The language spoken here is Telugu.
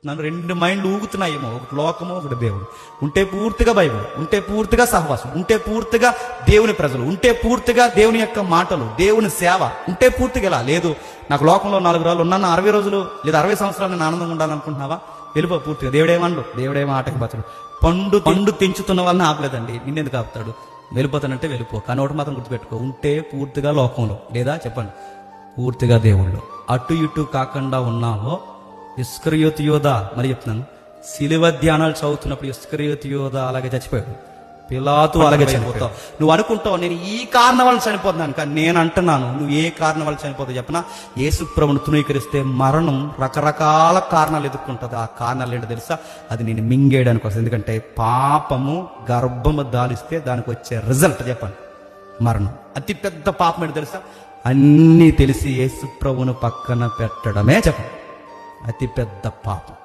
చెప్తున్నాను, రెండు మైండ్లు ఊగుతున్నాయేమో, ఒకటి లోకము, ఒకటి దేవుడు. ఉంటే పూర్తిగా బైబిల్, ఉంటే పూర్తిగా సహవాసం, ఉంటే పూర్తిగా దేవుని ప్రజలు, ఉంటే పూర్తిగా దేవుని యొక్క మాటలు, దేవుని సేవ, ఉంటే పూర్తిగా ఇలా లేదు. నాకు లోకంలో 4 రోజులు ఉన్నాను, 60 రోజులు లేదా 60 సంవత్సరాలు నేను ఆనందంగా ఉండాలనుకుంటున్నావా? వెళ్ళిపో పూర్తిగా. దేవుడేమండు, దేవుడేమో ఆటకి బతడు. పండు తెంచుతున్న వాళ్ళని ఆపలేదండి, నిన్నెందుకు ఆపుతాడు? వెళ్ళిపోతానంటే వెళ్ళిపో, కానీ ఒకటి మాత్రం గుర్తుపెట్టుకో, ఉంటే పూర్తిగా లోకంలో, లేదా చెప్పండి పూర్తిగా దేవుళ్ళు. అటు ఇటు కాకుండా ఉన్నావో ఇస్కరియోతు యోధ, మరి చెప్తున్నాను, శిలువ ధ్యానాలు చదువుతున్నప్పుడు ఇస్కరియోతు యోధ అలాగే చచ్చిపోయాడు, పిలాతు అలాగే చనిపోతావు. నువ్వు అనుకుంటావు నేను ఈ కారణం వల్ల చనిపోతున్నాను, కానీ నేను అంటున్నాను నువ్వు ఏ కారణం వల్ల చనిపోతావు చెప్పనా? యేసు ప్రభువును తృణీకరిస్తే మరణం రకరకాల కారణాలు ఎదుర్కొంటుంది. ఆ కారణాలు ఏంటో తెలుసా? అది నేను మింగేయడానికి వస్తుంది. ఎందుకంటే పాపము గర్భము దాలిస్తే దానికి వచ్చే రిజల్ట్ చెప్పండి మరణం. అతి పెద్ద పాపం ఏంటో తెలుసా? అన్నీ తెలిసి యేసు ప్రభువును పక్కన పెట్టడమే చెప్పండి అతి పెద్ద పాపం.